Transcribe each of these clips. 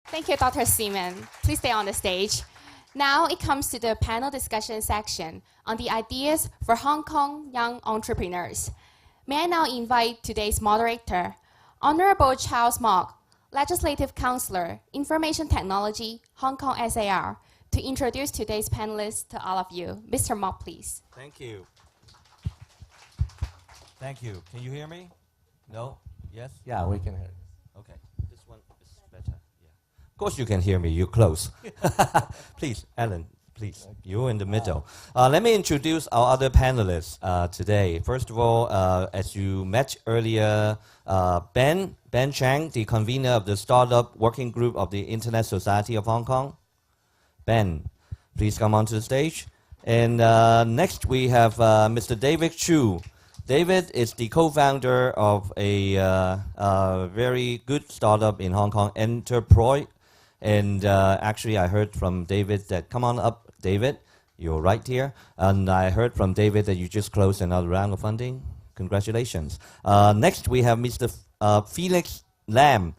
Thank you, Dr. Seaman. Please stay on the stage. Now it comes to the panel discussion section on the ideas for Hong Kong young entrepreneurs. May I now invite today's moderator, Honorable Charles Mok, Legislative Counselor, Information Technology, Hong Kong SAR, to introduce today's panelists to all of you. Mr. Mok, please. Thank you. Thank you. Can you hear me? No? Yes? Yeah, we can hear you. Okay. This one is better. Yeah. Of course you can hear me. You're close. Please, Alan, please. You're in the middle. Let me introduce our other panelists today. First of all, as you met earlier, Ben Chang, the convener of the Startup Working Group of the Internet Society of Hong Kong. Ben, please come onto the stage. And next we have Mr. David Chu. David is the co-founder of a very good startup in Hong Kong, Enterprise. And actually, I heard from David that, come on up, David, you're right here. And I heard from David that you just closed another round of funding. Congratulations. Next, we have Mr. Felix Lam,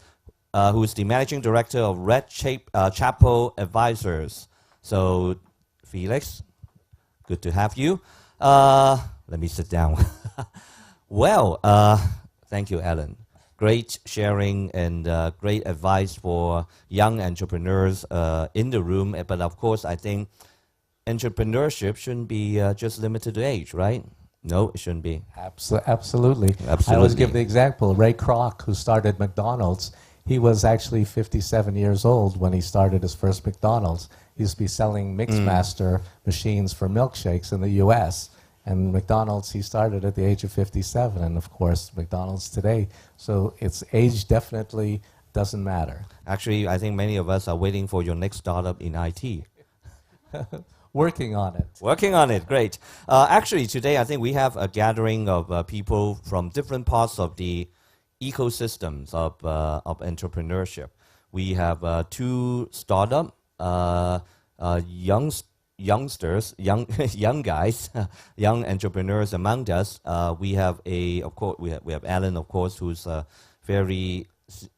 who is the managing director of Red Chapel Advisors. So, Felix, good to have you. Let me sit down. Well, thank you, Alan. Great sharing and great advice for young entrepreneurs in the room. But of course, I think entrepreneurship shouldn't be just limited to age, right? No, it shouldn't be. Absolutely. I always give the example, Ray Kroc, who started McDonald's, he was actually 57 years old when he started his first McDonald's. He used to be selling Mixmaster machines for milkshakes in the US. And McDonald's, he started at the age of 57, and of course, McDonald's today. So its age definitely doesn't matter. Actually, I think many of us are waiting for your next startup in IT. Working on it. Working on it, great. Actually, today I think we have a gathering of people from different parts of the ecosystems of entrepreneurship. We have two startup, youngsters, young guys, young entrepreneurs among us. We have we have Alan, of course, who's very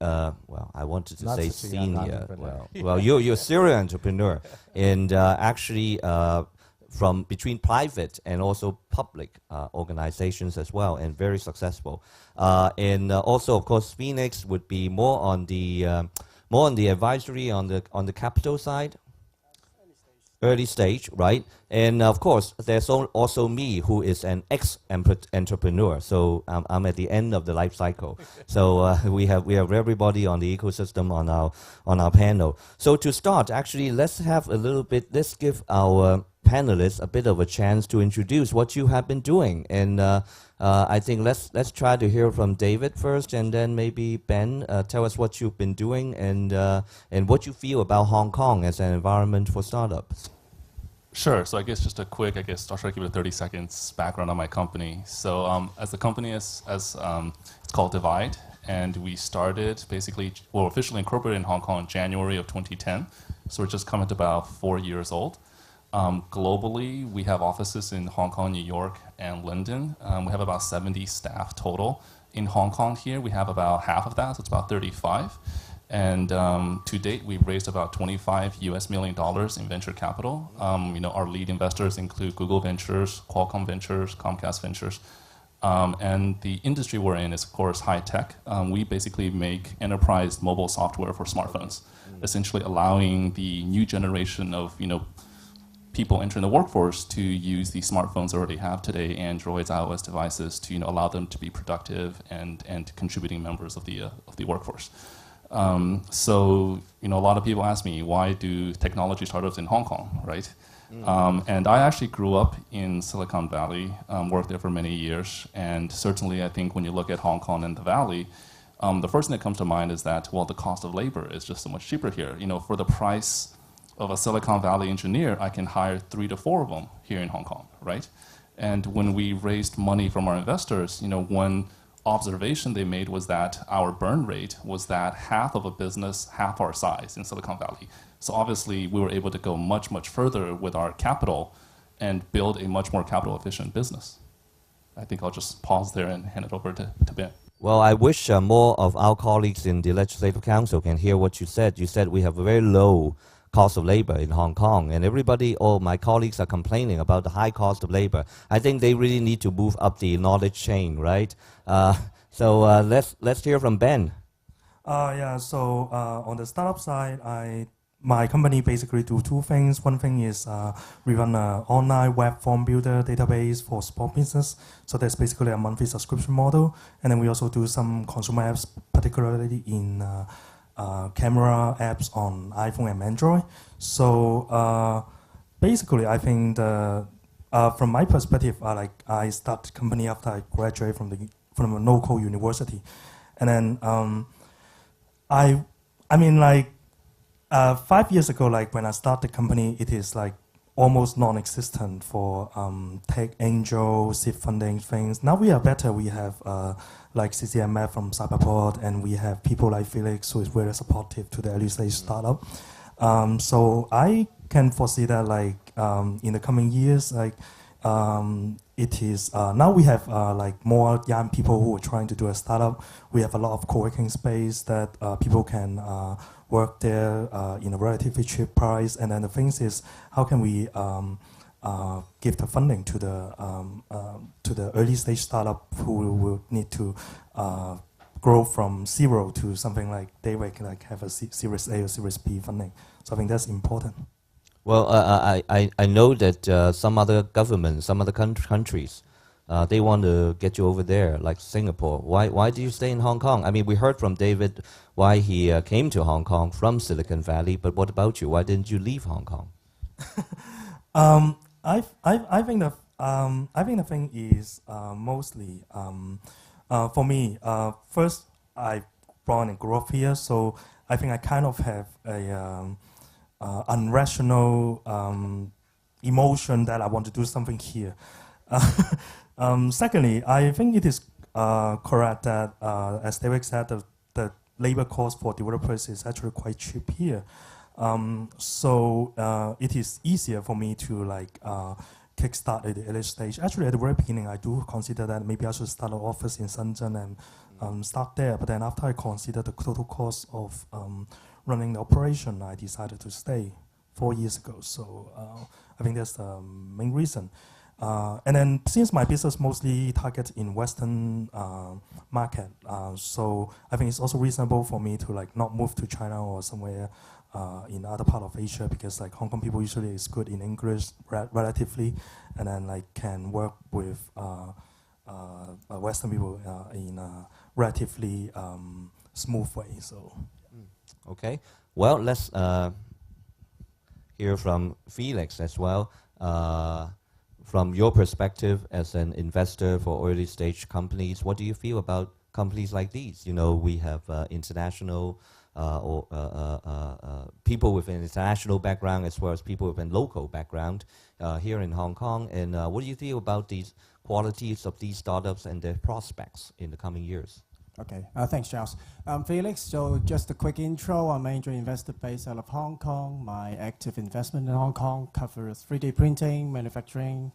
well. I wanted to say senior. Well, you're a serial entrepreneur, and actually from between private and also public organizations as well, and very successful. And also, of course, Phoenix would be more on the advisory on the capital side. Early stage, right? And of course, there's also me, who is an ex-entrepreneur. So I'm at the end of the life cycle. So we have everybody on the ecosystem on our panel. So to start, actually, let's give our panelists a bit of a chance to introduce what you have been doing. And I think let's try to hear from David first, and then maybe Ben, tell us what you've been doing and what you feel about Hong Kong as an environment for startups. Sure. So I guess just a quick, I'll try to give it 30 seconds background on my company. So as the company it's called Divide, and we started officially incorporated in Hong Kong in January of 2010. So we're just coming to about 4 years old. Globally, we have offices in Hong Kong, New York, and London. We have about 70 staff total. In Hong Kong here, we have about half of that, so it's about 35. And to date, we've raised about $25 million in venture capital. Our lead investors include Google Ventures, Qualcomm Ventures, Comcast Ventures. And the industry we're in is, of course, high tech. We basically make enterprise mobile software for smartphones, essentially allowing the new generation of people entering the workforce to use the smartphones they already have today, Androids, iOS devices, to allow them to be productive and contributing members of the workforce. So a lot of people ask me, why do technology startups in Hong Kong, right? And I actually grew up in Silicon Valley, worked there for many years, and certainly I think when you look at Hong Kong and the Valley, the first thing that comes to mind is that, well, the cost of labor is just so much cheaper here. For the price of a Silicon Valley engineer, I can hire 3 to 4 of them here in Hong Kong, right? And when we raised money from our investors, one observation they made was that our burn rate was that half of a business, half our size in Silicon Valley. So obviously, we were able to go much, much further with our capital and build a much more capital efficient business. I think I'll just pause there and hand it over to Ben. Well, I wish more of our colleagues in the Legislative Council can hear what you said. You said we have a very low cost of labor in Hong Kong, and everybody, all my colleagues are complaining about the high cost of labor. I think they really need to move up the knowledge chain, right? So let's hear from Ben. So on the startup side, my company basically do two things. One thing is we run an online web form builder database for small business. So that's basically a monthly subscription model. And then we also do some consumer apps, particularly in camera apps on iPhone and Android. So basically, I think from my perspective, I started the company after I graduated from a local university, and then I mean 5 years ago, like when I started the company, it is like almost non-existent for tech angel, seed funding things. Now we are better. We have like CCMF from Cyberport, and we have people like Felix who is very supportive to the early stage startup. So I can foresee that like in the coming years, like it is now we have like more young people who are trying to do a startup. We have a lot of co-working space that people can work there in a relatively cheap price. And then the thing is, how can we give the funding to the early stage startup who will need to grow from zero to something like they will like have a Series A or Series B funding. So I think that's important. Well, I know that some other governments, some other countries, they want to get you over there, like Singapore. Why do you stay in Hong Kong? I mean, we heard from David why he came to Hong Kong from Silicon Valley, but what about you? Why didn't you leave Hong Kong? I think the thing is mostly for me. First, I born and grew up here, so I think I kind of have a unrational emotion that I want to do something here. Secondly, I think it is correct that, as David said, the labor cost for developers is actually quite cheap here. So it is easier for me to like kickstart at the early stage. Actually, at the very beginning, I do consider that maybe I should start an office in Shenzhen and start there. But then after I consider the total cost of running the operation, I decided to stay 4 years ago. So I think that's the main reason. And then since my business mostly targets in Western market, so I think it's also reasonable for me to like not move to China or somewhere in other part of Asia, because like Hong Kong people usually is good in English relatively, and then like can work with Western people in a relatively smooth way. So. Okay. Well, let's hear from Felix as well. From your perspective as an investor for early stage companies, what do you feel about companies like these? You know, we have international or people with an international background as well as people with a local background here in Hong Kong. And what do you feel about these qualities of these startups and their prospects in the coming years? Okay, thanks, Charles. Felix, so just a quick intro. I'm an angel investor based out of Hong Kong. My active investment in Hong Kong covers 3D printing, manufacturing,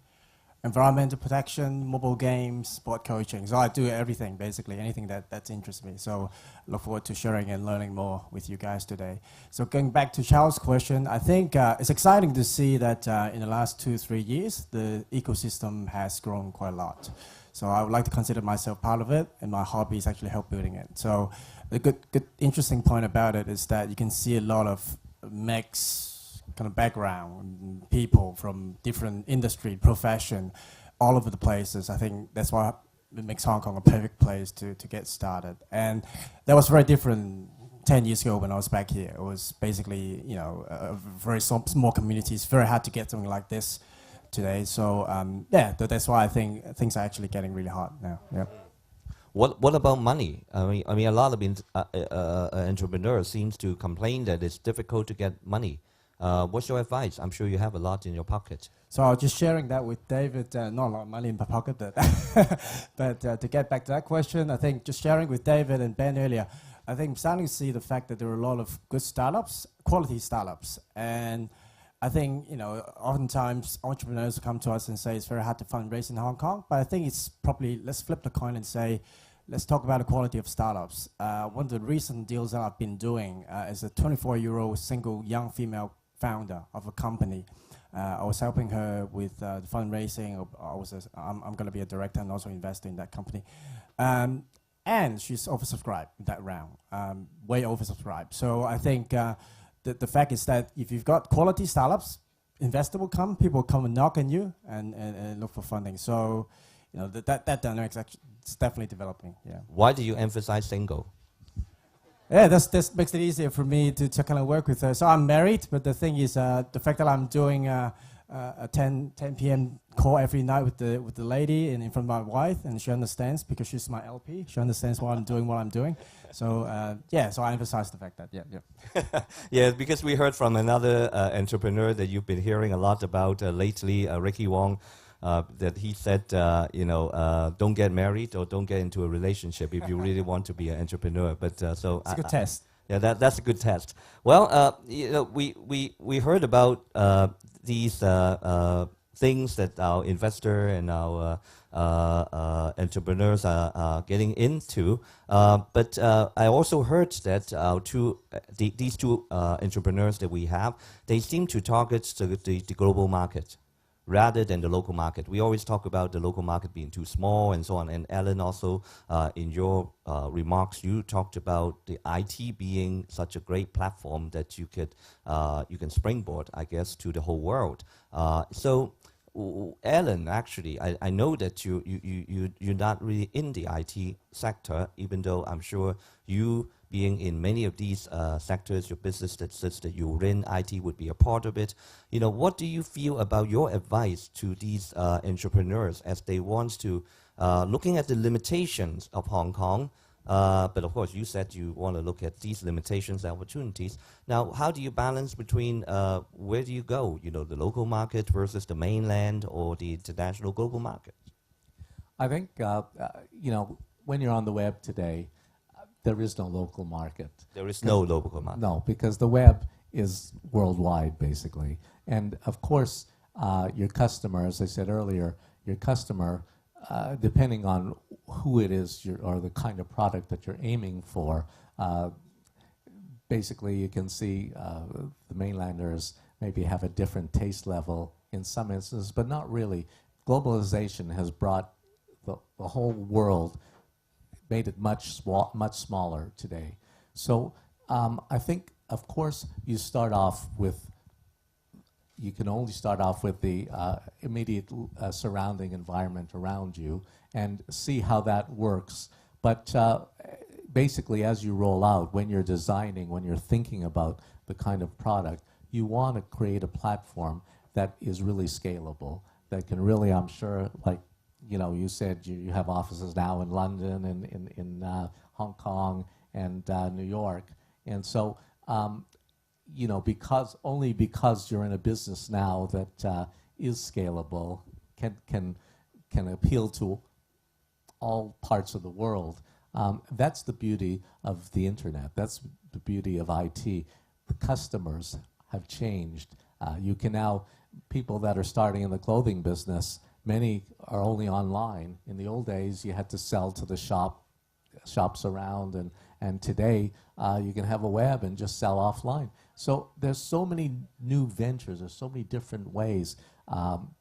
environmental protection, mobile games, sport coaching. So I do everything, basically, anything that interests me. So look forward to sharing and learning more with you guys today. So going back to Charles' question, I think it's exciting to see that in the last 2-3 years, the ecosystem has grown quite a lot. So I would like to consider myself part of it, and my hobby is actually help building it. So the good interesting point about it is that you can see a lot of mixed kind of background, people from different industry, profession, all over the places. I think that's why it makes Hong Kong a perfect place to get started. And that was very different 10 years ago when I was back here. It was basically, you know, a very small community. It's very hard to get something like this today. So yeah, that's why I think things are actually getting really hard now. Yeah. What about money? I mean, a lot of entrepreneurs seems to complain that it's difficult to get money. What's your advice? I'm sure you have a lot in your pocket. So I was just sharing that with David. Not a lot of money in my pocket, but to get back to that question, I think just sharing with David and Ben earlier, I think I'm starting to see the fact that there are a lot of good startups, quality startups, and I think, you know, oftentimes entrepreneurs come to us and say it's very hard to fundraise in Hong Kong, but I think it's probably, let's flip the coin and say let's talk about the quality of startups. One of the recent deals that I've been doing is a 24-year-old single young female founder of a company. I was helping her with the fundraising. I'm going to be a director and also investor in that company. And she's oversubscribed in that round, way oversubscribed. So I think the fact is that if you've got quality startups, investor will come, people will come and knock on you and look for funding. So, you know, that dynamic is definitely developing. Yeah. Why do you emphasize single? Yeah, this makes it easier for me to kind of work with her. So I'm married, but the thing is, the fact that I'm doing a 10 p.m. call every night with the lady and in front of my wife, and she understands because she's my LP. She understands what I'm doing. So yeah, so I emphasize the fact that Yeah, because we heard from another entrepreneur that you've been hearing a lot about lately, Ricky Wong. That he said, don't get married or don't get into a relationship if you really want to be an entrepreneur. But so it's a good test. Yeah, that's a good test. Well, we heard about these things that our investor and our entrepreneurs are getting into. But I also heard that these two entrepreneurs that we have, they seem to target the global market rather than the local market. We always talk about the local market being too small and so on. And Alan, also in your remarks, you talked about the IT being such a great platform that you can springboard, I guess, to the whole world. So, Alan, actually, I know that you're not really in the IT sector, even though I'm sure you, being in many of these sectors, your business that says that you're in, IT would be a part of it. You know, what do you feel about your advice to these entrepreneurs as they want to, looking at the limitations of Hong Kong, but of course you said you want to look at these limitations and opportunities. Now, how do you balance between where do you go, the local market versus the mainland or the international global market? I think, when you're on the web today, there is no local market. There is no local market. No, because the web is worldwide, basically. And of course, your customer, as I said earlier, your customer, depending on who it is or the kind of product that you're aiming for, basically you can see the mainlanders maybe have a different taste level in some instances, but not really. Globalization has brought the whole world, made it much smaller today. So I think, of course, you can only start off with the immediate surrounding environment around you and see how that works. But basically, as you roll out, when you're designing, when you're thinking about the kind of product, you want to create a platform that is really scalable, that can really, I'm sure, like, you said you have offices now in London and in Hong Kong and New York. And so, because you're in a business now that is scalable, can appeal to all parts of the world. That's the beauty of the internet. That's the beauty of IT. The customers have changed. You can now, people that are starting in the clothing business, many are only online. In the old days, you had to sell to the shops around, and today you can have a web and just sell offline. So there's so many new ventures, there's so many different ways,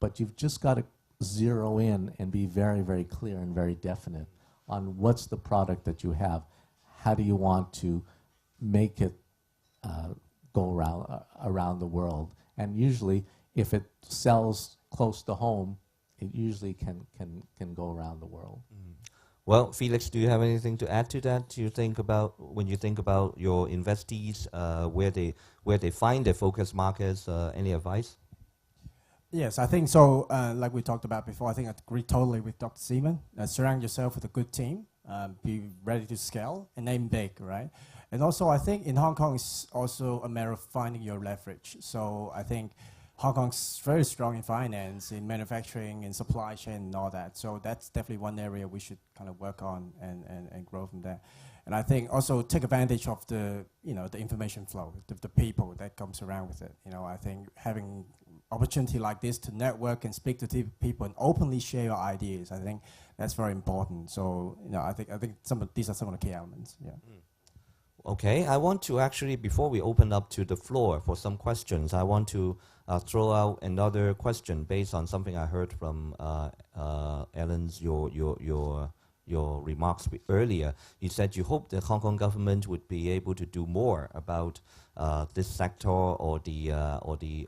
but you've just got to zero in and be very, very clear and very definite on what's the product that you have. How do you want to make it go around the world? And usually, if it sells close to home, it usually can go around the world. Mm. Well, Felix, do you have anything to add to that? Do you think about, when you think about your investees, where they find their focus markets? Any advice? Yes, I think so. Like we talked about before, I think I agree totally with Dr. Seaman. Surround yourself with a good team, be ready to scale, and aim big, right? And also, I think in Hong Kong, it's also a matter of finding your leverage. So I think Hong Kong's very strong in finance, in manufacturing, in supply chain, and all that. So that's definitely one area we should kind of work on and grow from there. And I think also take advantage of the, the information flow, the people that comes around with it. I think having opportunity like this to network and speak to people and openly share your ideas. I think that's very important. So, I think these are some of the key elements. Yeah. Okay, I want to actually, before we open up to the floor for some questions, I want to throw out another question based on something I heard from Ellen's your remarks earlier. You said you hope the Hong Kong government would be able to do more about this sector or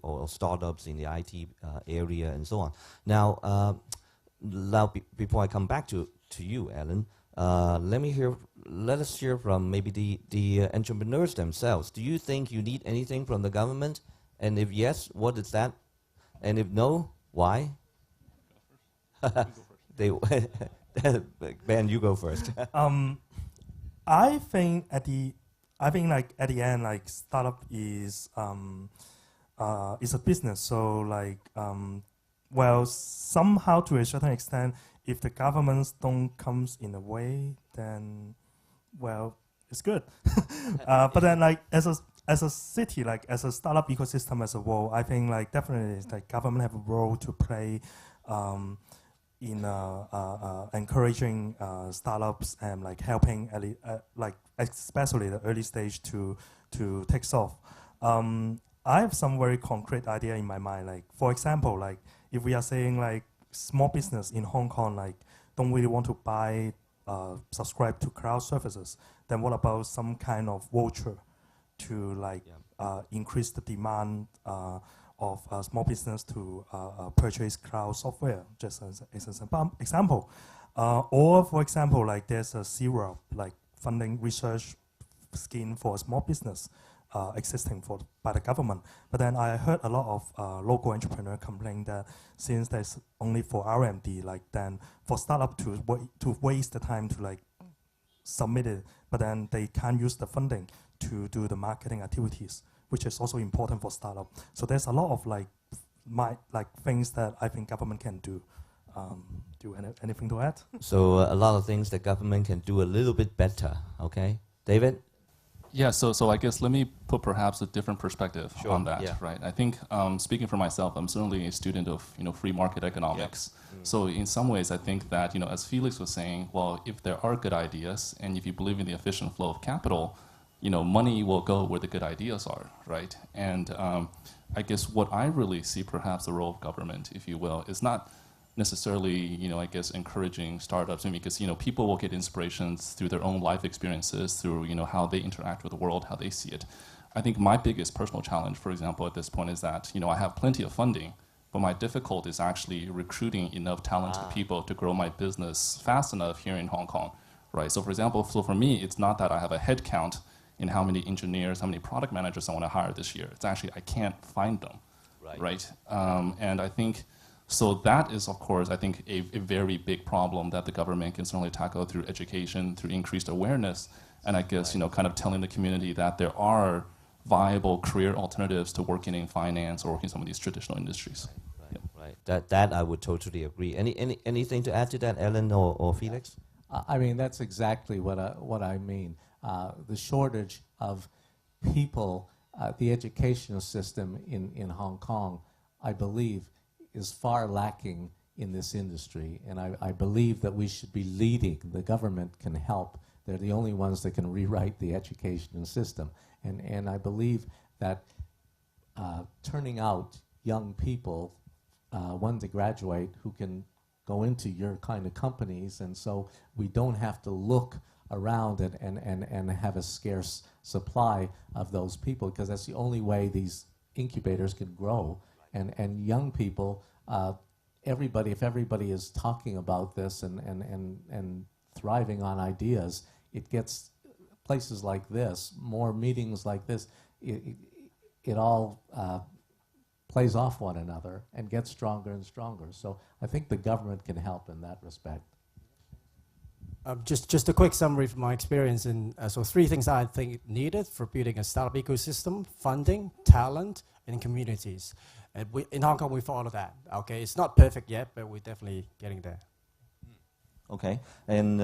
or startups in the IT area and so on. Now, before I come back to you, Ellen, let us hear from maybe the entrepreneurs themselves. Do you think you need anything from the government? And if yes, what is that? And if no, why? Ben, you go first. I think at the end, like startup is a business. So well, somehow to a certain extent, if the governments don't comes in a way, then well, it's good. But then as a city, as a startup ecosystem as a whole, I think definitely government have a role to play in encouraging startups and helping especially the early stage to take off. I have some very concrete idea in my mind. For example, if we are saying small business in Hong Kong don't really want to buy subscribe to cloud services, then what about some kind of voucher to increase the demand of small business to purchase cloud software, just as an example. Or for example, there's a zero funding research scheme for small business existing by the government. But then I heard a lot of local entrepreneurs complain that since there's only for R&D, then for startup to waste the time to submit it, but then they can't use the funding to do the marketing activities, which is also important for startup. So there's a lot of things that I think government can do. Do you anything to add? So a lot of things that government can do a little bit better. Okay, David. Yeah, so I guess let me put perhaps a different perspective on that, yeah. right? I think speaking for myself, I'm certainly a student of free market economics. Yeah. So in some ways, I think that as Felix was saying, well, if there are good ideas and if you believe in the efficient flow of capital, money will go where the good ideas are, right? And I guess what I really see perhaps the role of government, if you will, is not necessarily, I guess, encouraging startups, because, people will get inspirations through their own life experiences, through, how they interact with the world, how they see it. I think my biggest personal challenge, for example, at this point is that, I have plenty of funding, but my difficulty is actually recruiting enough talented people to grow my business fast enough here in Hong Kong, right? So for example, for me, it's not that I have a head count in how many engineers, how many product managers I want to hire this year. It's actually, I can't find them, right? And I think, so that is, of course, I think a very big problem that the government can certainly tackle through education, through increased awareness, and I guess, kind of telling the community that there are viable career alternatives to working in finance or working in some of these traditional industries. Right. That I would totally agree. Anything to add to that, Ellen or Felix? I mean, that's exactly what I mean. The shortage of people, the educational system in Hong Kong, I believe, is far lacking in this industry. And I believe that we should be leading. The government can help. They're the only ones that can rewrite the education system. And I believe that turning out young people, when they graduate, who can go into your kind of companies, and so we don't have to look around and have a scarce supply of those people, because that's the only way these incubators can grow. And young people, if everybody is talking about this and thriving on ideas, it gets places like this, more meetings like this, it all plays off one another and gets stronger and stronger. So I think the government can help in that respect. Just a quick summary from my experience. So 3 things I think needed for building a startup ecosystem: funding, talent, and communities. And in Hong Kong, we follow that. Okay, it's not perfect yet, but we're definitely getting there. Okay, and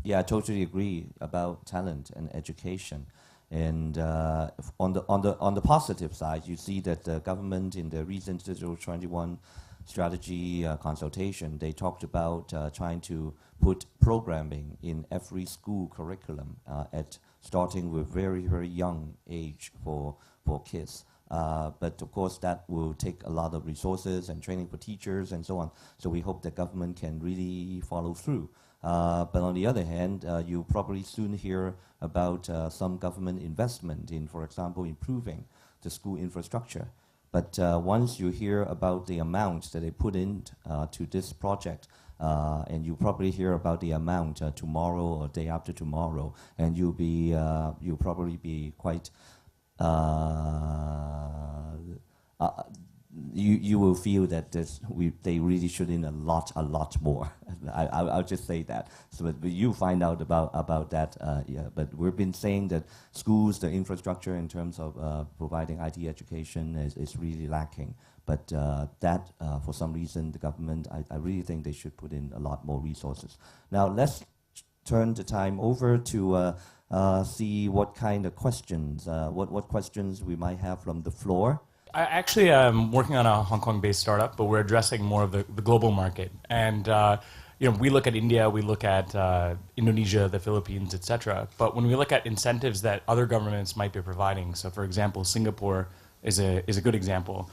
yeah, I totally agree about talent and education. And on the positive side, you see that the government in the recent Digital 21 strategy consultation, they talked about trying to put programming in every school curriculum at starting with very, very young age for kids. But of course, that will take a lot of resources and training for teachers and so on. So we hope the government can really follow through. But on the other hand, you'll probably soon hear about some government investment in, for example, improving the school infrastructure. But once you hear about the amount that they put in to this project, and you probably hear about the amount tomorrow or day after tomorrow, and you'll probably be quite you will feel that they really should in a lot more. I'll just say that. So but you find out about that. Yeah. But we've been saying that schools, the infrastructure in terms of providing IT education is really lacking. But that for some reason the government, I really think they should put in a lot more resources. Now let's turn the time over to see what kind of questions, what questions we might have from the floor. I actually am working on a Hong Kong-based startup, but we're addressing more of the global market. And we look at India, we look at Indonesia, the Philippines, etc. But when we look at incentives that other governments might be providing, so for example, Singapore is a good example.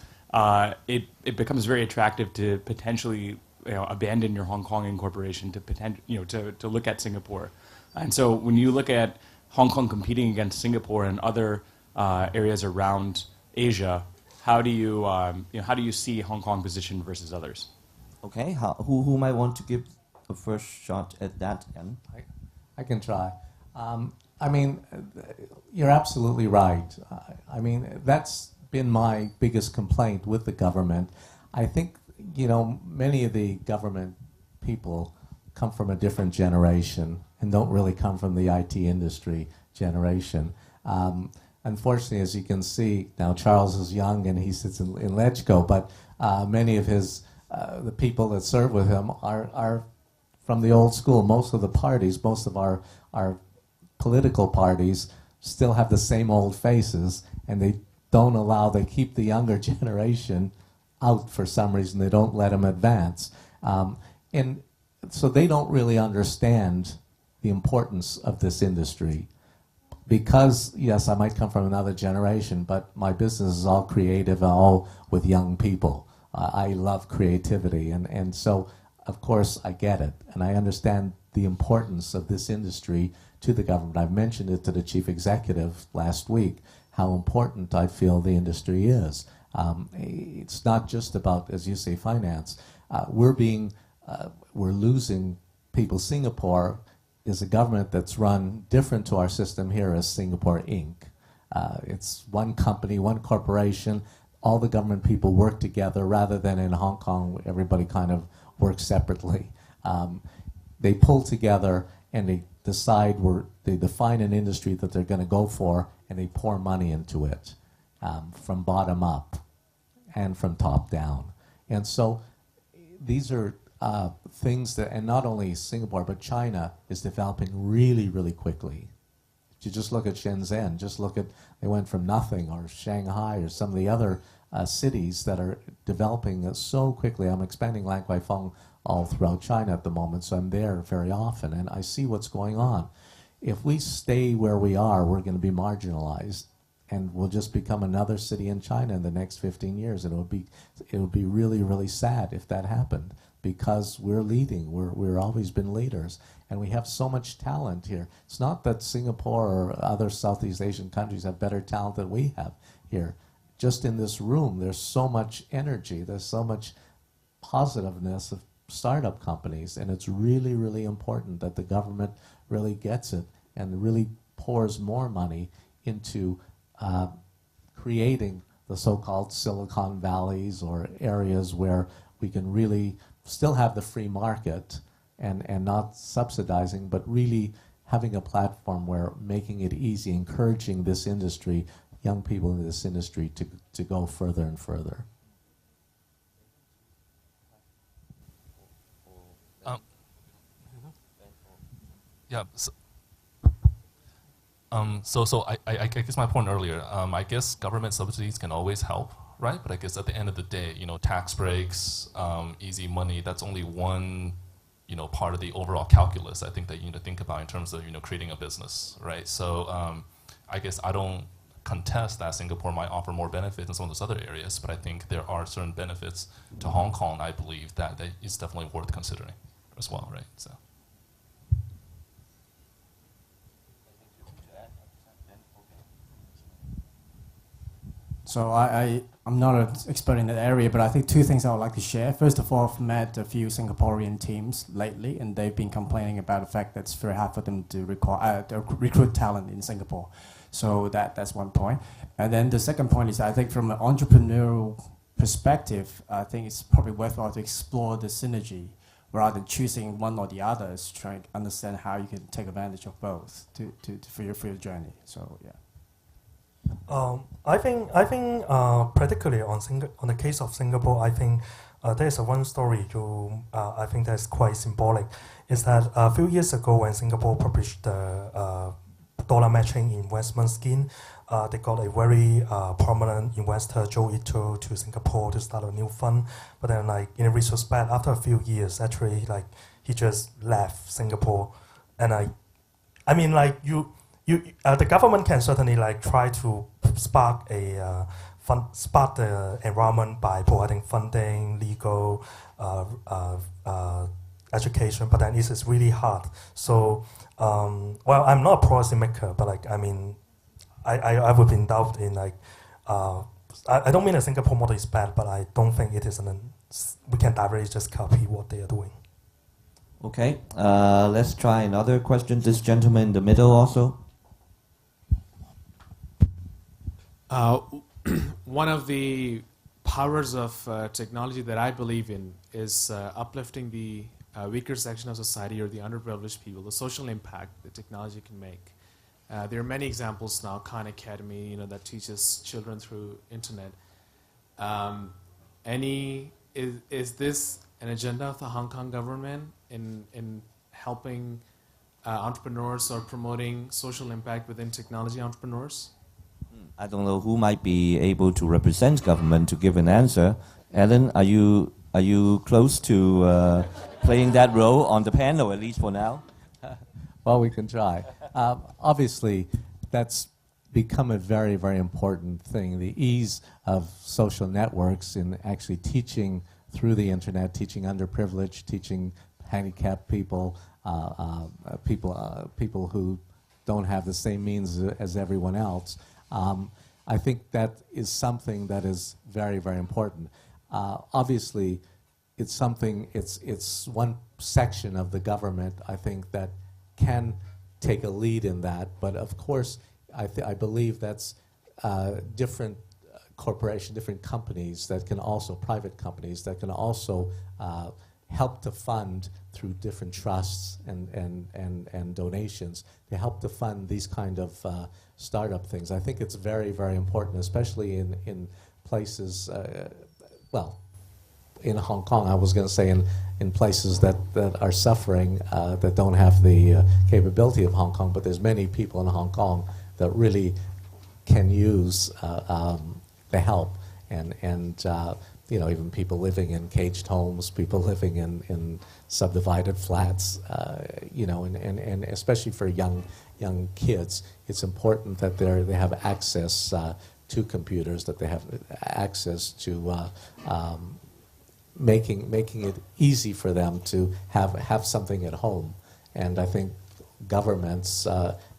It becomes very attractive to potentially abandon your Hong Kong incorporation to look at Singapore. And so when you look at Hong Kong competing against Singapore and other areas around Asia, how do you see Hong Kong positioned versus others? Okay, who might want to give a first shot at that? I can try. I mean, you're absolutely right. I mean, that's been my biggest complaint with the government. I think, many of the government people come from a different generation and don't really come from the IT industry generation. Unfortunately, as you can see, now Charles is young and he sits in LegCo, but many of the people that serve with him are from the old school. Most of the parties, most of our political parties still have the same old faces, and they keep the younger generation out for some reason. They don't let them advance. And so they don't really understand the importance of this industry. Because, yes, I might come from another generation, but my business is all creative, all with young people. I love creativity, and so, of course, I get it. And I understand the importance of this industry to the government. I've mentioned it to the chief executive last week, how important I feel the industry is. It's not just about, as you say, finance. We're losing people. Singapore is a government that's run different to our system here as Singapore Inc. It's one company, one corporation. All the government people work together rather than in Hong Kong, everybody kind of works separately. They pull together and they they define an industry that they're going to go for, and they pour money into it from bottom up and from top down. And so these are things that, and not only Singapore, but China is developing really, really quickly. If you just look at Shenzhen, they went from nothing, or Shanghai, or some of the other cities that are developing so quickly. I'm expanding Kwai Fong all throughout China at the moment, so I'm there very often, and I see what's going on. If we stay where we are, we're going to be marginalized, and we'll just become another city in China in the next 15 years, and it would be really, really sad if that happened. Because we're leading, we're always been leaders, and we have so much talent here. It's not that Singapore or other Southeast Asian countries have better talent than we have here. Just in this room, there's so much energy, there's so much positiveness of startup companies, and it's really, really important that the government really gets it and really pours more money into creating the so-called Silicon Valleys, or areas where we can really still have the free market and not subsidizing, but really having a platform where making it easy, encouraging this industry, young people in this industry to go further and further. Yeah. I guess my point earlier, I guess government subsidies can always help, right? But I guess at the end of the day, tax breaks, easy money, that's only one, part of the overall calculus I think that you need to think about in terms of, creating a business, right? So I guess I don't contest that Singapore might offer more benefits in some of those other areas, but I think there are certain benefits to Hong Kong, I believe, that is definitely worth considering as well, right? So I'm not an expert in that area, but I think two things I would like to share. First of all, I've met a few Singaporean teams lately, and they've been complaining about the fact that it's very hard for them to recruit talent in Singapore. So that's one point. And then the second point is, I think from an entrepreneurial perspective, I think it's probably worthwhile to explore the synergy rather than choosing one or the other. Is trying to understand how you can take advantage of both for your journey. So yeah. I think particularly on the case of Singapore, I think there's one story I think that's quite symbolic. Is that a few years ago when Singapore published the dollar matching investment scheme, they got a very prominent investor, Joe Ito, to Singapore to start a new fund. But then, in retrospect, after a few years, actually, he just left Singapore, and the government can certainly try to spark the environment by providing funding, legal, education, but then it's really hard. So, I'm not a policy maker, but I would be in doubt in I don't mean the Singapore model is bad, but I don't think it is we can directly just copy what they are doing. Okay, let's try another question. This gentleman in the middle also. One of the powers of technology that I believe in is uplifting the weaker section of society or the underprivileged people, the social impact that technology can make. There are many examples now, Khan Academy, that teaches children through internet. Is this an agenda of the Hong Kong government in helping entrepreneurs or promoting social impact within technology entrepreneurs? I don't know who might be able to represent government to give an answer. Alan, are you close to playing that role on the panel, at least for now? Well, we can try. Obviously, that's become a very, very important thing. The ease of social networks in actually teaching through the internet, teaching underprivileged, teaching handicapped people, people who don't have the same means as everyone else. I think that is something that is very, very important. Obviously, it's something, it's one section of the government, I think, that can take a lead in that. But of course, I believe that's different corporations, different companies that can also, private companies that can also help to fund through different trusts and donations to help to fund these kind of startup things. I think it's very, very important, especially in places, in Hong Kong, I was going to say in places that are suffering, that don't have the capability of Hong Kong, but there's many people in Hong Kong that really can use the help. And even people living in caged homes, people living in subdivided flats, and especially for young kids, it's important that they have access to computers, that they have access to making it easy for them to have something at home. And I think governments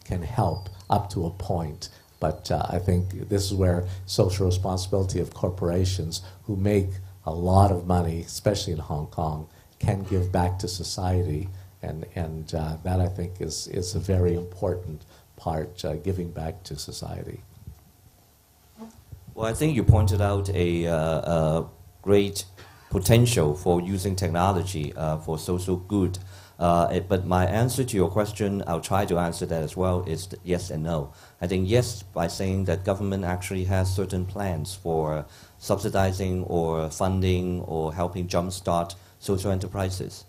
can help up to a point. But I think this is where social responsibility of corporations who make a lot of money, especially in Hong Kong, can give back to society. And that, I think, is a very important part, giving back to society. Well, I think you pointed out a great potential for using technology for social good. But my answer to your question, I'll try to answer that as well, is yes and no. I think yes, by saying that government actually has certain plans for subsidizing or funding or helping jumpstart social enterprises.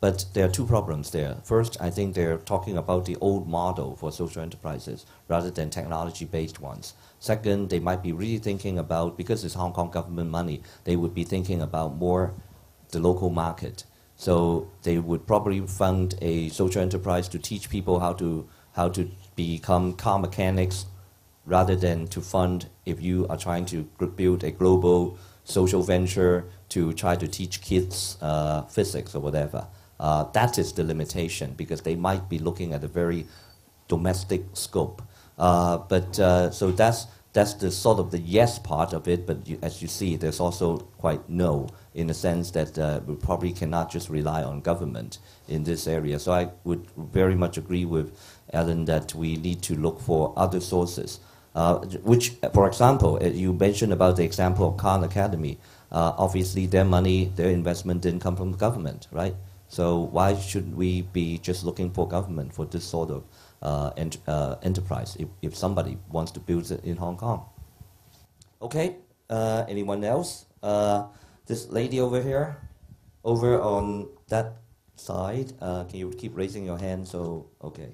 But there are two problems there. First, I think they're talking about the old model for social enterprises rather than technology-based ones. Second, they might be really thinking about, because it's Hong Kong government money, they would be thinking about more the local market. So they would probably fund a social enterprise to teach people how to become car mechanics rather than to fund if you are trying to build a global social venture to try to teach kids physics or whatever. That is the limitation, because they might be looking at a very domestic scope. So that's the sort of the yes part of it, but as you see, there's also quite no, in the sense that we probably cannot just rely on government in this area. So I would very much agree with Alan that we need to look for other sources, which, for example, you mentioned about the example of Khan Academy. Obviously, their money, their investment didn't come from the government, right? So why should we be just looking for government for this sort of enterprise if somebody wants to build it in Hong Kong? Okay, anyone else? This lady over here, over on that side, can you keep raising your hand? So, okay.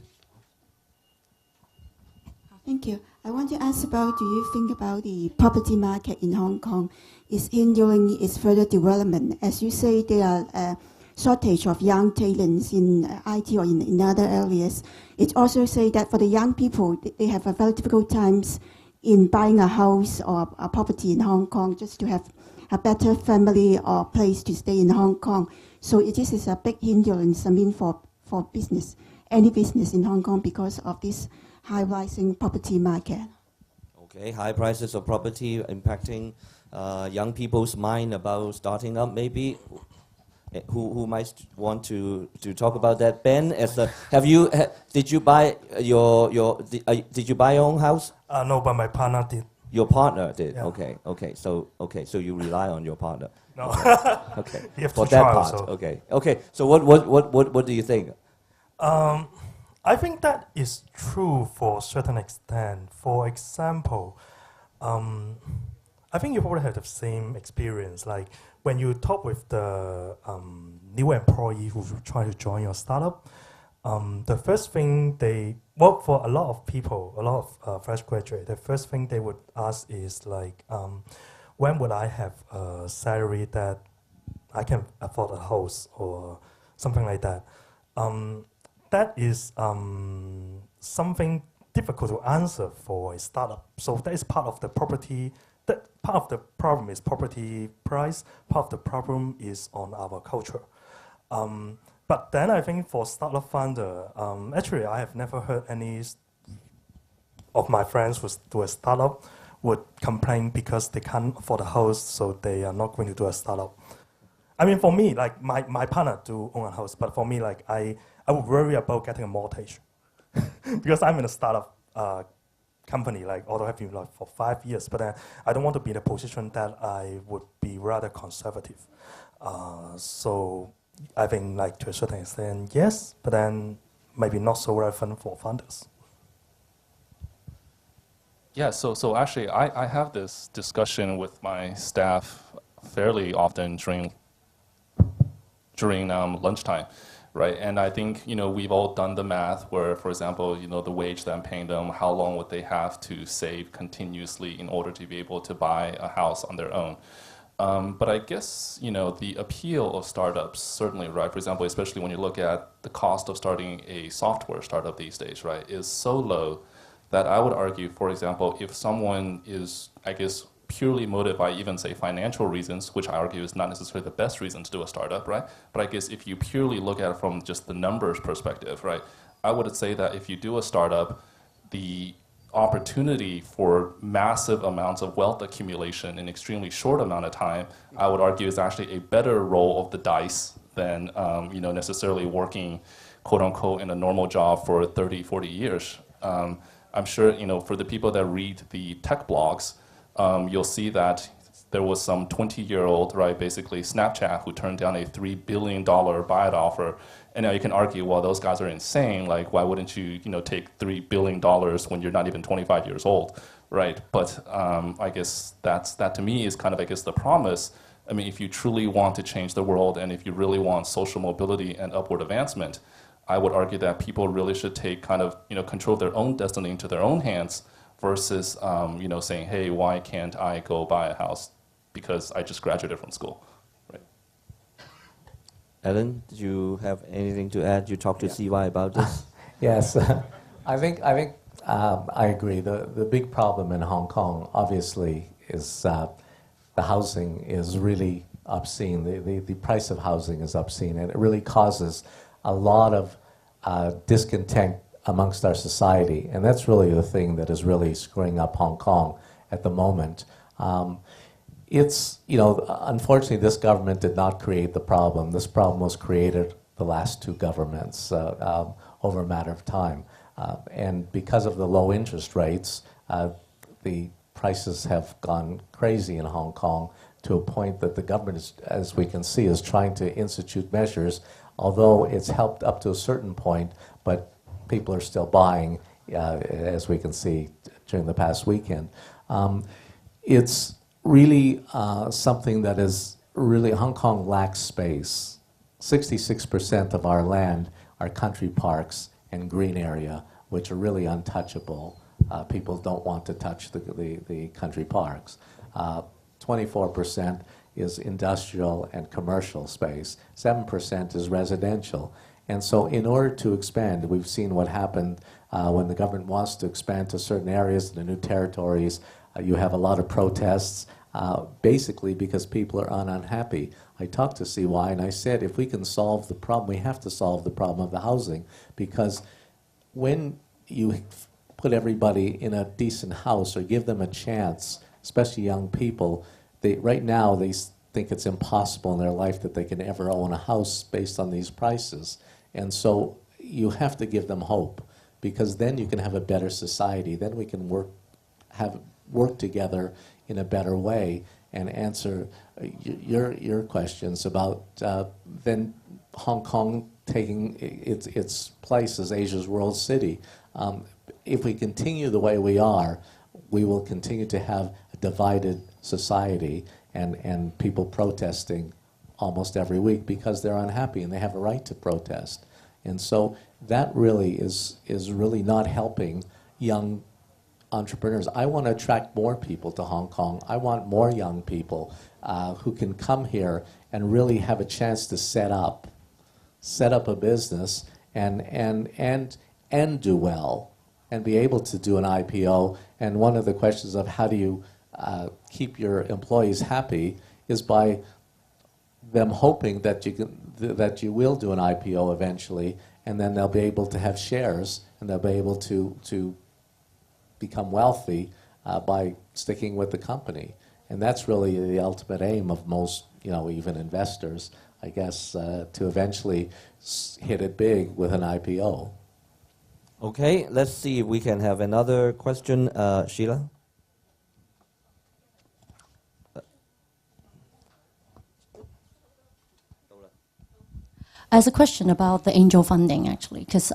Thank you. I want to ask about, do you think about the property market in Hong Kong is hindering its further development? As you say, there are shortage of young talents in IT or in other areas. It also say that for the young people, they have a very difficult times in buying a house or a property in Hong Kong just to have a better family or place to stay in Hong Kong. So this is a big hindrance, I mean, for business, any business in Hong Kong because of this high rising property market. Okay, high prices of property impacting young people's mind about starting up, maybe. Who might want to talk about that? Ben, did you buy did you buy your own house? No, but my partner did. Your partner did. Yeah. Okay. So you rely on your partner. No. Okay. You have For to that try part. also. Okay. So what do you think? I think that is true for a certain extent. For example, I think you probably have the same experience. Like when you talk with the new employee who try to join your startup, the first thing for a lot of people, a lot of fresh graduates, the first thing they would ask is like, when would I have a salary that I can afford a house or something like that? That is something difficult to answer for a startup. So that is part of the property. Part of the problem is property price. Part of the problem is on our culture. But then I think for startup founder, actually I have never heard any of my friends who do a startup would complain because they can't afford a house, so they are not going to do a startup. I mean, for me, like my partner do own a house, but for me, like I would worry about getting a mortgage because I'm in a startup company, like although I've been like for 5 years, but I don't want to be in a position that I would be rather conservative. So I think like to a certain extent, yes, but then maybe not so relevant for founders. Yeah, so actually I have this discussion with my staff fairly often during lunchtime. Right, and I think we've all done the math where, for example, the wage that I'm paying them, how long would they have to save continuously in order to be able to buy a house on their own? But I guess the appeal of startups certainly, right? For example, especially when you look at the cost of starting a software startup these days, right, is so low that I would argue, for example, if someone is, I guess, purely motivated by even, say, financial reasons, which I argue is not necessarily the best reason to do a startup, right? But I guess if you purely look at it from just the numbers perspective, right, I would say that if you do a startup, the opportunity for massive amounts of wealth accumulation in extremely short amount of time, I would argue is actually a better roll of the dice than necessarily working, quote unquote, in a normal job for 30, 40 years. I'm sure for the people that read the tech blogs, you'll see that there was some 20-year-old, right, basically Snapchat, who turned down a $3 billion buyout offer. And now you can argue, well, those guys are insane. Like, why wouldn't you, take $3 billion when you're not even 25 years old, right? But I guess that to me is kind of, I guess, the promise I mean, if you truly want to change the world and if you really want social mobility and upward advancement, I would argue that people really should take kind of, control their own destiny into their own hands versus, saying, hey, why can't I go buy a house because I just graduated from school, right? Alan, did you have anything to add? You talked to CY about this? Yes, I think I agree. The big problem in Hong Kong, obviously, is the housing is really obscene. The price of housing is obscene, and it really causes a lot of discontent amongst our society, and that's really the thing that is really screwing up Hong Kong at the moment. It's, unfortunately, this government did not create the problem. This problem was created the last two governments over a matter of time. And because of the low interest rates, the prices have gone crazy in Hong Kong to a point that the government, is, as we can see, is trying to institute measures, although it's helped up to a certain point, but people are still buying, as we can see during the past weekend. It's really something that is really, Hong Kong lacks space. 66% of our land are country parks and green area, which are really untouchable. People don't want to touch the country parks. 24% is industrial and commercial space. 7% is residential. And so in order to expand, we've seen what happened when the government wants to expand to certain areas, the new territories. You have a lot of protests, basically because people are unhappy. I talked to CY and I said, if we can solve the problem, we have to solve the problem of the housing, because when you put everybody in a decent house or give them a chance, especially young people, right now they think it's impossible in their life that they can ever own a house based on these prices. And so you have to give them hope, because then you can have a better society. Then we can work together in a better way and answer your questions about then Hong Kong taking its place as Asia's world city. If we continue the way we are, we will continue to have a divided society and people protesting almost every week because they're unhappy and they have a right to protest. And so that really is really not helping young entrepreneurs. I want to attract more people to Hong Kong. I want more young people who can come here and really have a chance to set up a business and do well and be able to do an IPO. And one of the questions of how do you keep your employees happy is by them hoping that you will do an IPO eventually, and then they'll be able to have shares and they'll be able to become wealthy by sticking with the company. And that's really the ultimate aim of most, even investors, I guess, to eventually hit it big with an IPO. Okay, let's see if we can have another question. Sheila? As a question about the angel funding, actually, because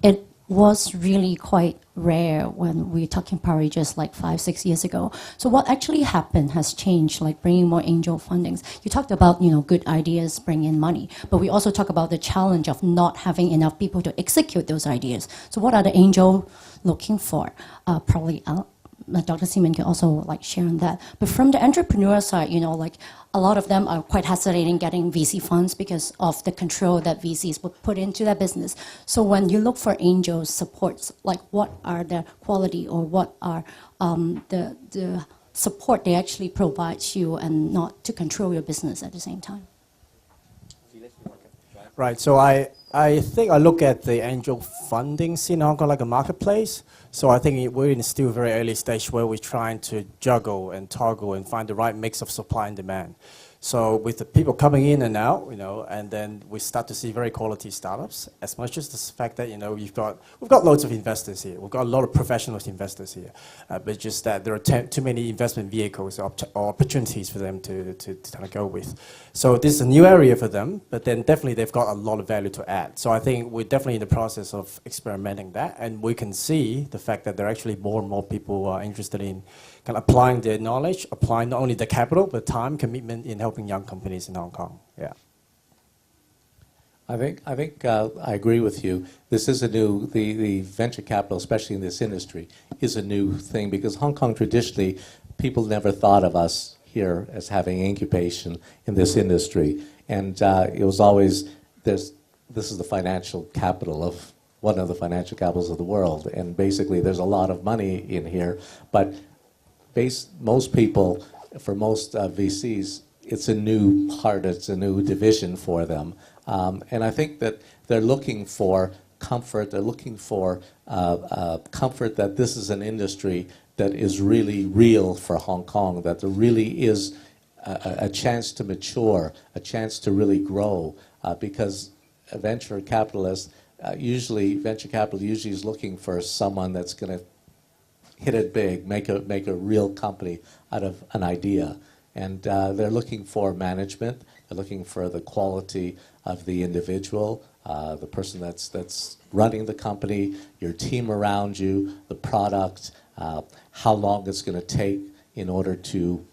it was really quite rare when we were talking probably just like 5-6 years ago. So what actually happened has changed, like bringing more angel fundings. You talked about, good ideas bring in money, but we also talk about the challenge of not having enough people to execute those ideas. So what are the angel looking for? Probably Dr. Seaman can also share on that. But from the entrepreneur side, a lot of them are quite hesitating getting VC funds because of the control that VCs would put into their business. So when you look for angel supports, what are the quality or what are the support they actually provide you and not to control your business at the same time? Right, so I think I look at the angel funding scene in Hong Kong like a marketplace. So I think we're in still a very early stage where we're trying to juggle and toggle and find the right mix of supply and demand. So with the people coming in and out, and then we start to see very quality startups, as much as the fact that, we've got loads of investors here. We've got a lot of professional investors here. But just that there are too many investment vehicles or opportunities for them to kind of go with. So this is a new area for them, but then definitely they've got a lot of value to add. So I think we're definitely in the process of experimenting that, and we can see the fact that there are actually more and more people who are interested in kind of applying their knowledge, applying not only the capital, but time, commitment in helping developing young companies in Hong Kong. Yeah. I think I agree with you. This is a new, the venture capital, especially in this industry, is a new thing because Hong Kong traditionally, people never thought of us here as having incubation in this industry. And it was always, this is the financial capital of, one of the financial capitals of the world. And basically there's a lot of money in here, but most people, for most VCs, it's a new part, it's a new division for them. And I think that they're looking for comfort, they're looking for comfort that this is an industry that is really real for Hong Kong, that there really is a chance to mature, a chance to really grow, because a venture capitalist, venture capital usually is looking for someone that's going to hit it big, make a real company out of an idea. And they're looking for management. They're looking for the quality of the individual, the person that's running the company, your team around you, the product, how long it's going to take in order to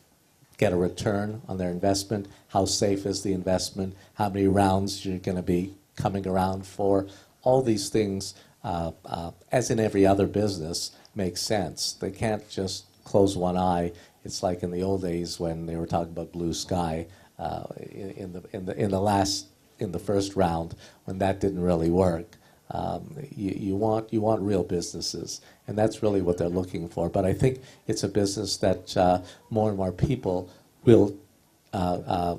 get a return on their investment, how safe is the investment, how many rounds you're going to be coming around for. All these things, as in every other business, make sense. They can't just close one eye. It's like in the old days when they were talking about blue sky in the first round, when that didn't really work. You want real businesses, and that's really what they're looking for. But I think it's a business that more and more people will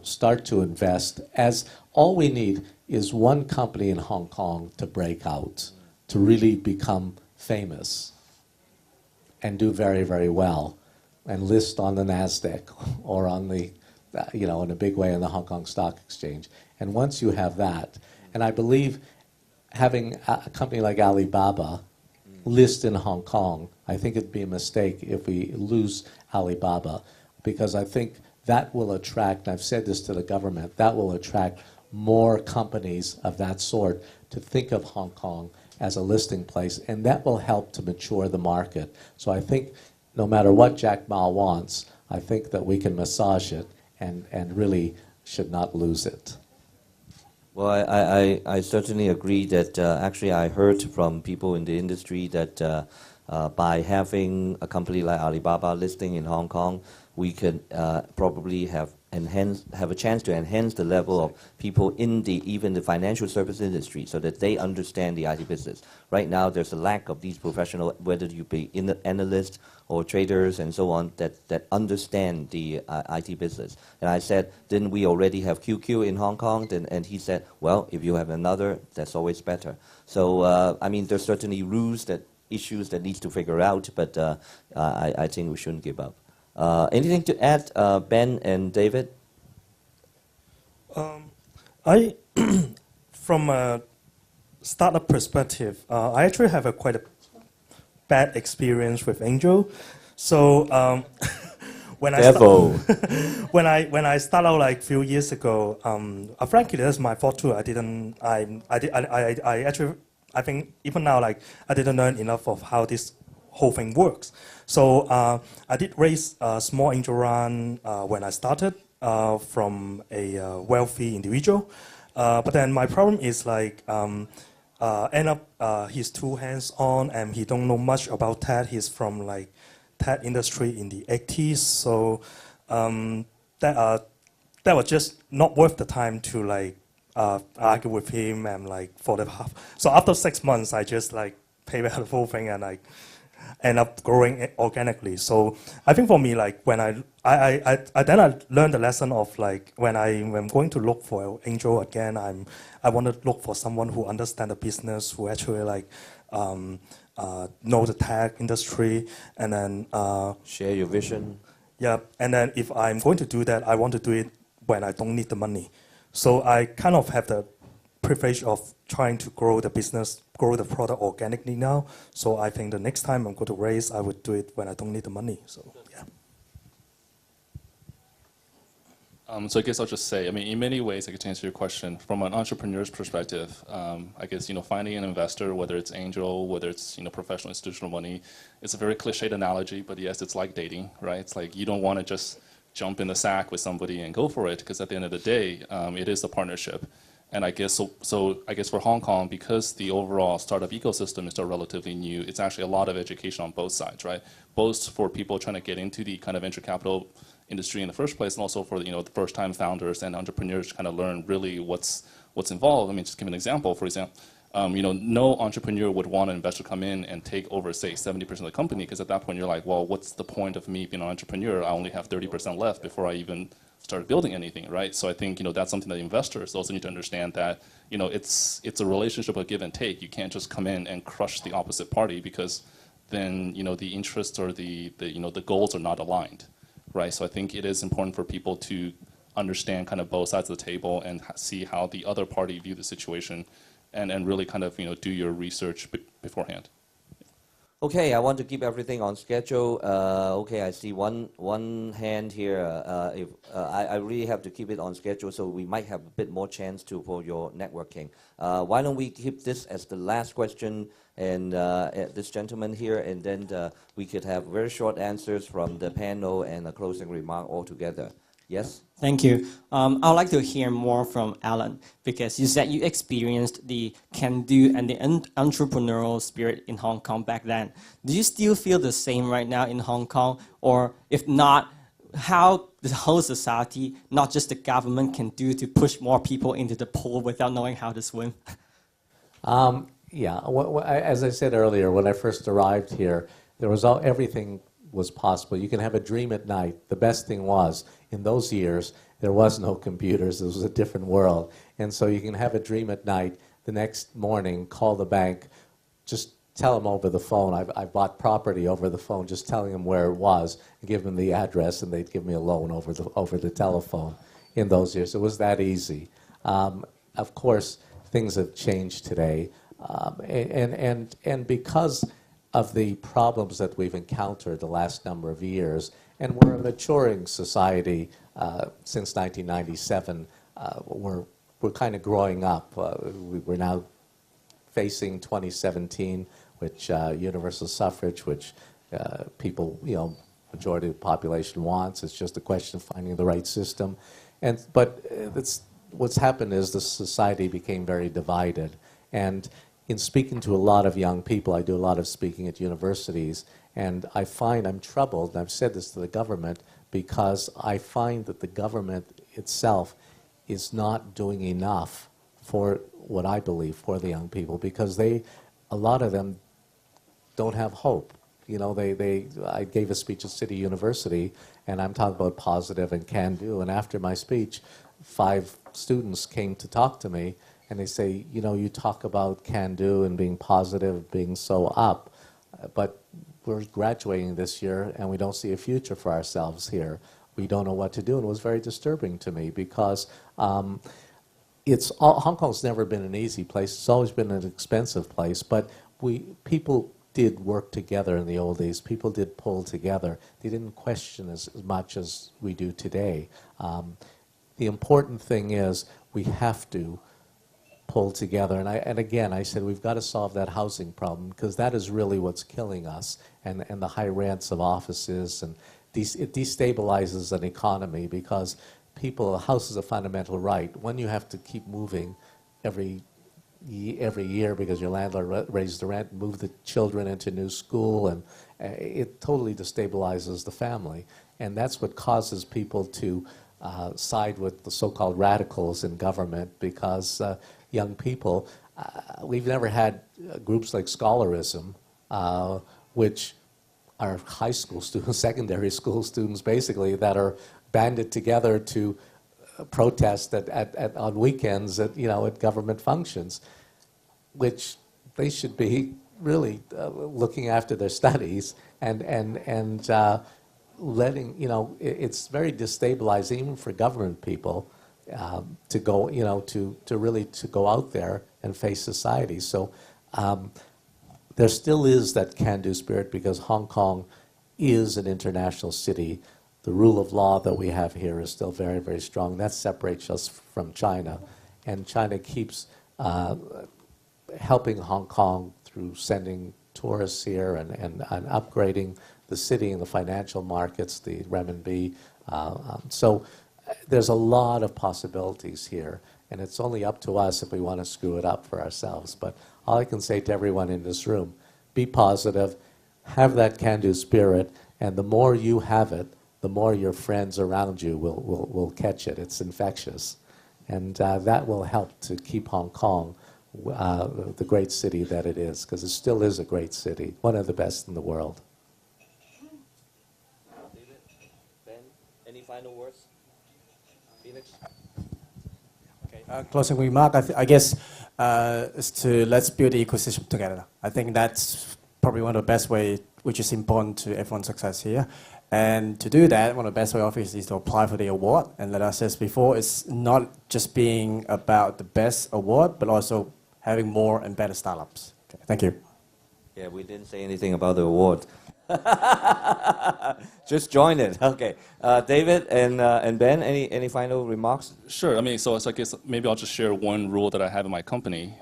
start to invest, as all we need is one company in Hong Kong to break out, to really become famous and do very, very well, and list on the NASDAQ or on the, in a big way on the Hong Kong Stock Exchange. And once you have that, and I believe having a company like Alibaba list in Hong Kong, I think it'd be a mistake if we lose Alibaba, because I think that will attract, and I've said this to the government, that will attract more companies of that sort to think of Hong Kong as a listing place, and that will help to mature the market. So I think no matter what Jack Ma wants, I think that we can massage it and really should not lose it. Well, I certainly agree that actually I heard from people in the industry that by having a company like Alibaba listing in Hong Kong, we could probably have a chance to enhance the level of people in even the financial service industry, so that they understand the IT business. Right now, there's a lack of these professionals, whether you be analysts or traders and so on, that understand the IT business. And I said, didn't we already have QQ in Hong Kong? And he said, well, if you have another, that's always better. So I mean, there's certainly issues that needs to figure out, but I think we shouldn't give up. Anything to add, Ben and David? From a startup perspective, I actually have quite a bad experience with Angel. So when I started out like a few years ago, frankly, that's my fault too. I think even now, like, I didn't learn enough of how this whole thing works. So I did raise a small angel round when I started from a wealthy individual. But then my problem is like, end up he's too hands-on and he don't know much about tech. He's from like tech industry in the 80s. So that was just not worth the time to like argue with him and like for the half. So after 6 months, I just like pay back the whole thing and like end up growing organically. So I think for me, like when I learned the lesson of like when I'm going to look for an angel again, I want to look for someone who understands the business, who actually like know the tech industry, and then share your vision. Yeah, and then if I'm going to do that, I want to do it when I don't need the money. So I kind of have the privilege of trying to grow the business, grow the product organically now. So I think the next time I'm going to raise, I would do it when I don't need the money. So yeah. So I guess I'll just say, I mean, in many ways, I could answer your question from an entrepreneur's perspective. I guess finding an investor, whether it's angel, whether it's professional institutional money, it's a very cliched analogy, but yes, it's like dating, right? It's like you don't want to just jump in the sack with somebody and go for it, because at the end of the day, it is a partnership. And I guess I guess for Hong Kong, because the overall startup ecosystem is still relatively new, it's actually a lot of education on both sides, right? Both for people trying to get into the kind of venture capital industry in the first place, and also for the first-time founders and entrepreneurs to kind of learn really what's involved. I mean, just give an example. For example, no entrepreneur would want an investor to come in and take over, say, 70% of the company, because at that point you're like, well, what's the point of me being an entrepreneur? I only have 30% left before I even start building anything, right? So I think that's something that investors also need to understand, that it's a relationship of give and take. You can't just come in and crush the opposite party, because then the interests or the goals are not aligned, right? So I think it is important for people to understand kind of both sides of the table and see how the other party view the situation, and really kind of do your research beforehand. Okay, I want to keep everything on schedule. Okay, I see one hand here. I really have to keep it on schedule, so we might have a bit more chance for your networking. Why don't we keep this as the last question, and this gentleman here, and then we could have very short answers from the panel and a closing remark all together. Yes? Thank you. I'd like to hear more from Alan, because you said you experienced the can-do and the entrepreneurial spirit in Hong Kong back then. Do you still feel the same right now in Hong Kong? Or if not, how the whole society, not just the government, can do to push more people into the pool without knowing how to swim? Yeah, as I said earlier, when I first arrived here, there was everything was possible. You can have a dream at night. The best thing was, in those years, there was no computers. It was a different world. And so you can have a dream at night. The next morning, call the bank, just tell them over the phone. I bought property over the phone, just telling them where it was, and give them the address, and they'd give me a loan over the telephone in those years. It was that easy. Of course, things have changed today. And because of the problems that we've encountered the last number of years, and we're a maturing society since 1997. We're kind of growing up. We're now facing 2017, which universal suffrage, which people, majority of the population wants. It's just a question of finding the right system. But what's happened is the society became very divided. And in speaking to a lot of young people, I do a lot of speaking at universities, and I find I'm troubled, and I've said this to the government, because I find that the government itself is not doing enough for what I believe for the young people, because a lot of them don't have hope. I gave a speech at City University, and I'm talking about positive and can do, and after my speech, 5 students came to talk to me, and they say, you talk about can-do and being positive, being so up, but we're graduating this year and we don't see a future for ourselves here. We don't know what to do, and it was very disturbing to me, because Hong Kong's never been an easy place. It's always been an expensive place, but people did work together in the old days. People did pull together. They didn't question as much as we do today. The important thing is we have to pull together. And again, I said we've got to solve that housing problem, because that is really what's killing us, and the high rents of offices, and it destabilizes an economy, because a house is a fundamental right. When you have to keep moving every year because your landlord raised the rent, move the children into new school, and it totally destabilizes the family. And that's what causes people to side with the so-called radicals in government, because young people, we've never had groups like scholarism, which are high school students, secondary school students basically, that are banded together to protest on weekends at government functions, which they should be really looking after their studies and letting, it's very destabilizing even for government people to go, to really go out there and face society. So there still is that can-do spirit, because Hong Kong is an international city. The rule of law that we have here is still very, very strong. That separates us from China. And China keeps helping Hong Kong through sending tourists here and upgrading the city and the financial markets, the renminbi. So there's a lot of possibilities here, and it's only up to us if we want to screw it up for ourselves. But all I can say to everyone in this room, be positive, have that can-do spirit, and the more you have it, the more your friends around you will catch it. It's infectious. And that will help to keep Hong Kong the great city that it is, because it still is a great city, one of the best in the world. David, Ben, any final words? Felix? Okay, closing remark, I guess, is to let's build the ecosystem together. I think that's probably one of the best ways, which is important to everyone's success here. And to do that, one of the best ways, obviously, is to apply for the award. And like I said before, it's not just being about the best award, but also having more and better startups. Okay, thank you. Yeah, we didn't say anything about the award. Just join it. Okay. David and Ben, any final remarks? Sure. I mean, so I guess maybe I'll just share one rule that I have in my company.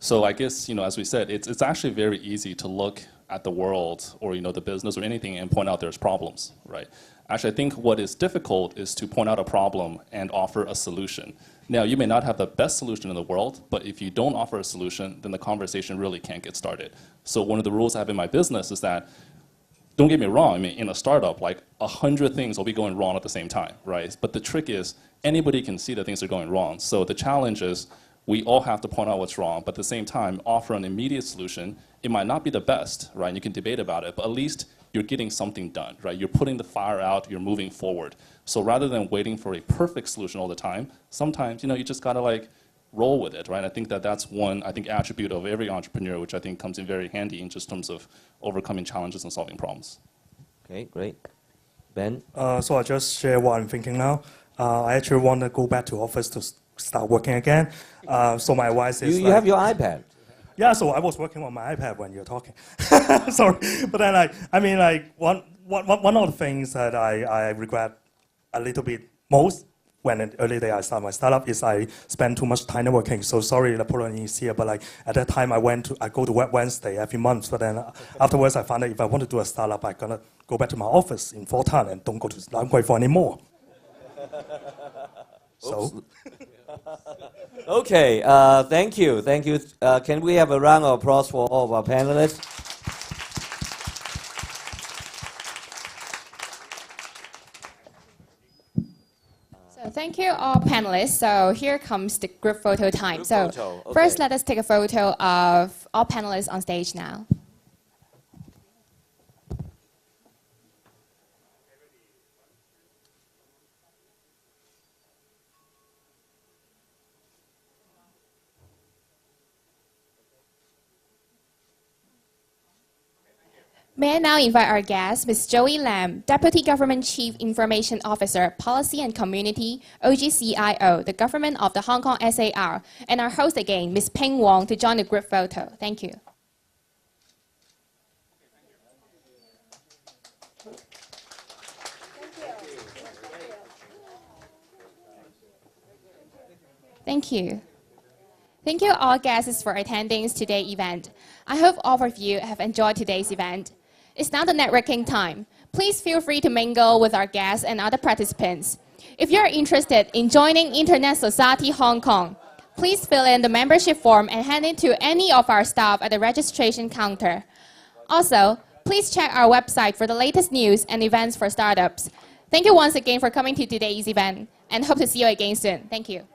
So I guess, as we said, it's actually very easy to look at the world or, the business or anything and point out there's problems, right? Actually, I think what is difficult is to point out a problem and offer a solution. Now, you may not have the best solution in the world, but if you don't offer a solution, then the conversation really can't get started. So one of the rules I have in my business is that, don't get me wrong, I mean, in a startup, like 100 things will be going wrong at the same time, right? But the trick is, anybody can see that things are going wrong. So the challenge is, we all have to point out what's wrong, but at the same time, offer an immediate solution. It might not be the best, right? You can debate about it, but at least you're getting something done, right? You're putting the fire out, you're moving forward. So rather than waiting for a perfect solution all the time, sometimes, you just gotta roll with it, right? I think that's one, attribute of every entrepreneur, which I think comes in very handy in just terms of overcoming challenges and solving problems. Okay, great. Ben? So I just share what I'm thinking now. I actually want to go back to office to start working again. So my advice is... You have your iPad. Yeah, so I was working on my iPad when you're talking. Sorry. But then, one of the things that I regret a little bit most when in early day I started my startup is I spent too much time networking. So sorry, the problem is here, but at that time I go to Web Wednesday every month. But then afterwards I found that if I want to do a startup, I'm gonna go back to my office in Fort Town and don't go to Lam Kwai anymore. So. Okay, thank you. Can we have a round of applause for all of our panelists? So thank you all panelists. So here comes the group photo time. First let us take a photo of all panelists on stage now. May I now invite our guest, Ms. Joey Lam, Deputy Government Chief Information Officer, Policy and Community, OGCIO, the Government of the Hong Kong SAR, and our host again, Ms. Ping Wong, to join the group photo. Thank you. Thank you. Thank you all guests for attending today's event. I hope all of you have enjoyed today's event. It's now the networking time. Please feel free to mingle with our guests and other participants. If you're interested in joining Internet Society Hong Kong, please fill in the membership form and hand it to any of our staff at the registration counter. Also, please check our website for the latest news and events for startups. Thank you once again for coming to today's event and hope to see you again soon. Thank you.